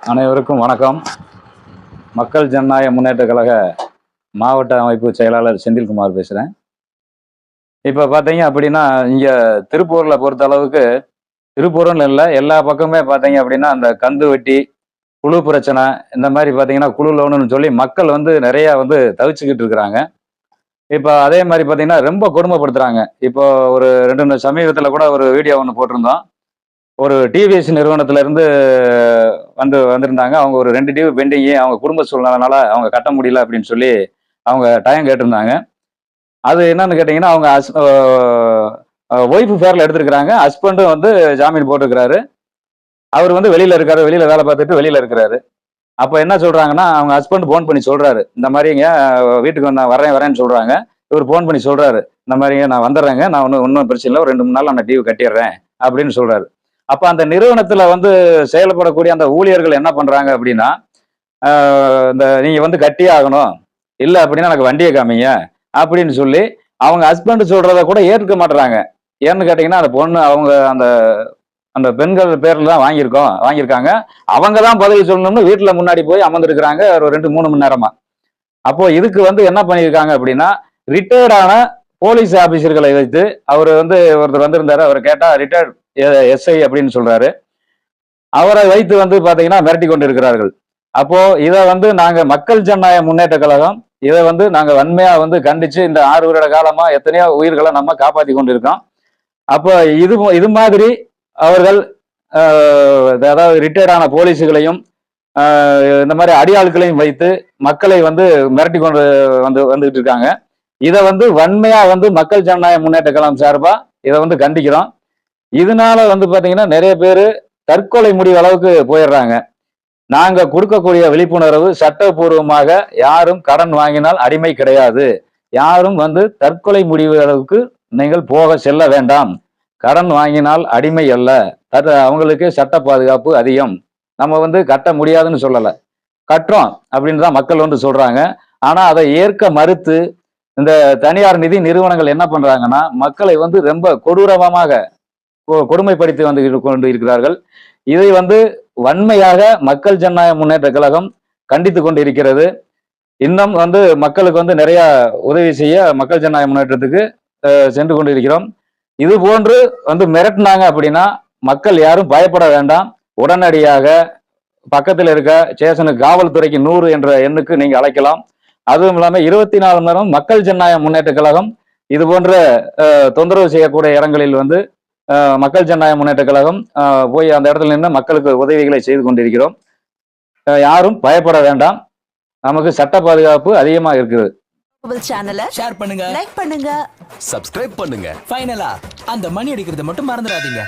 அனைவருக்கும் வணக்கம். மக்கள் ஜனநாயக முன்னேற்ற கழக மாவட்ட அமைப்பு செயலாளர் செந்தில்குமார் பேசுகிறேன். இப்போ பார்த்தீங்க அப்படின்னா, இங்கே திருப்பூரில் பொறுத்த அளவுக்கு, திருப்பூர்னு இல்லை, எல்லா பக்கமே பார்த்தீங்க அப்படின்னா, அந்த கந்து வட்டி, குழு பிரச்சனை, இந்த மாதிரி பார்த்தீங்கன்னா குழு லோனுன்னு சொல்லி மக்கள் வந்து நிறையா வந்து தவிச்சுக்கிட்டு இருக்கிறாங்க. இப்போ அதே மாதிரி பார்த்தீங்கன்னா ரொம்ப கொடுமைப்படுத்துகிறாங்க. இப்போ ஒரு 2 சமீபத்தில் கூட ஒரு வீடியோ ஒன்று போட்டிருந்தோம். ஒரு டிவிஎஸ் நிறுவனத்துல இருந்து வந்திருந்தாங்க. அவங்க ஒரு 2 டியூ பெண்டிங்கு, அவங்க குடும்ப சூழ்நிலைனால அவங்க கட்ட முடியல அப்படின்னு சொல்லி அவங்க டைம் கேட்டிருந்தாங்க. அது என்னன்னு கேட்டீங்கன்னா, அவங்க ஒய்ஃப் பேர்ல எடுத்திருக்கிறாங்க. ஹஸ்பண்டும் வந்து ஜாமீன் போட்டிருக்கிறாரு. அவர் வந்து வெளியில இருக்காரு, வெளியில வேலை பார்த்துட்டு வெளியில இருக்கிறாரு. அப்ப என்ன சொல்றாங்கன்னா, அவங்க ஹஸ்பண்ட் போன் பண்ணி சொல்றாரு, இந்த மாதிரிங்க வீட்டுக்கு நான் வரேன்னு சொல்றாங்க. இவர் போன் பண்ணி சொல்றாரு, இந்த மாதிரிங்க நான் வந்துடுறேங்க, நான் ஒன்றும் பிரச்சனை இல்லை, ஒரு 2-3 நாள் நான் டியூ கட்டிடுறேன் அப்படின்னு சொல்றாரு. அப்ப அந்த நிறுவனத்துல வந்து செயல்படக்கூடிய அந்த ஊழியர்கள் என்ன பண்றாங்க அப்படின்னா, இந்த நீங்க வந்து கட்டியே ஆகணும், இல்ல அப்படின்னா எனக்கு வண்டியை காமிங்க அப்படின்னு சொல்லி அவங்க ஹஸ்பண்ட் சொல்றத கூட ஏற்க மாட்டுறாங்க. ஏன்னு கேட்டீங்கன்னா, அந்த பொண்ணு அவங்க அந்த அந்த பெண்கள் பேர்ல தான் வாங்கியிருக்காங்க. அவங்க தான் பதில் சொல்லணும்னு வீட்டுல முன்னாடி போய் அமர்ந்திருக்கிறாங்க ஒரு 2-3 மணி நேரமா. அப்போ இதுக்கு வந்து என்ன பண்ணியிருக்காங்க அப்படின்னா, ரிட்டையர்டான போலீஸ் ஆபீசர்களை வைத்து, அவர் வந்து ஒருத்தர் வந்திருந்தாரு, அவர் கேட்டா ரிட்டையர்ட் எஸ்ஐ அப்படின்னு சொல்றாரு. அவரை வைத்து வந்து பாத்தீங்கன்னா மிரட்டி கொண்டு இருக்கிறார்கள். அப்போ இதை வந்து நாங்க மக்கள் ஜனநாயக முன்னேற்ற கழகம் இதை வந்து நாங்க வன்மையா வந்து கண்டிச்சு இந்த 6 வருட காலமா எத்தனையோ உயிர்களை நம்ம காப்பாத்தி கொண்டிருக்கோம். அப்போ இது மாதிரி அவர்கள் அதாவது ரிட்டையர்டான போலீஸுகளையும் இந்த மாதிரி அடியாட்களையும் வைத்து மக்களை வந்து மிரட்டி கொண்டு வந்துகிட்டு இருக்காங்க. இதை வந்து வன்மையா வந்து மக்கள் ஜனநாயக முன்னேற்ற கழகம் சார்பா இதை வந்து கண்டிக்கிறோம். இதனால வந்து பாத்தீங்கன்னா நிறைய பேர் தற்கொலை முடிவு அளவுக்கு போயிடுறாங்க. நாங்க கொடுக்கக்கூடிய விழிப்புணர்வு, சட்டப்பூர்வமாக யாரும் கடன் வாங்கினால் அடிமை கிடையாது, யாரும் வந்து தற்கொலை முடிவு அளவுக்கு நீங்கள் செல்ல வேண்டாம், கடன் வாங்கினால் அடிமை அல்ல, அவங்களுக்கு சட்ட பாதுகாப்பு அதிகம், நம்ம வந்து கட்ட முடியாதுன்னு சொல்லலை, கட்டுறோம் அப்படின்னு தான் மக்கள் வந்து சொல்றாங்க. ஆனா அதை ஏற்க மறுத்து இந்த தனியார் நிதி நிறுவனங்கள் என்ன பண்றாங்கன்னா, மக்களை வந்து ரொம்ப கொடூரமாக கொடுமைப்படுத்தி வந்து கொண்டு இருக்கிறார்கள். இதை வந்து வன்மையாக மக்கள் ஜனநாயக முன்னேற்ற கழகம் கண்டித்து கொண்டு இருக்கிறது. இன்னும் வந்து மக்களுக்கு வந்து நிறைய உதவி செய்ய மக்கள் ஜனநாயக முன்னேற்றத்துக்கு சென்று கொண்டு இருக்கிறோம். இது போன்று வந்து மிரட்டினாங்க அப்படின்னா மக்கள் யாரும் பயப்பட வேண்டாம். உடனடியாக பக்கத்தில் இருக்க ஸ்டேஷனுக்கு காவல்துறைக்கு 100 என்ற எண்ணுக்கு நீங்க அழைக்கலாம். அதுவும் இல்லாமல் 24 மணி நேரம் மக்கள் ஜனநாயக முன்னேற்ற கழகம் இது போன்ற தொந்தரவு செய்யக்கூடிய இடங்களில் வந்து மக்கள் ஜனநாயக முன்னேற்ற கழகம் போய் அந்த இடத்துல நின்று மக்களுக்கு உதவிகளை செய்து கொண்டிருக்கிறோம். யாரும் பயப்பட வேண்டாம், நமக்கு சட்ட பாதுகாப்பு அதிகமா இருக்குது. சேனலை ஷேர் பண்ணுங்க, லைக் பண்ணுங்க, சப்ஸ்கிரைப் பண்ணுங்க. ஃபைனலா அந்த மணி அடிக்கிறத மட்டும் மறந்துடாதீங்க.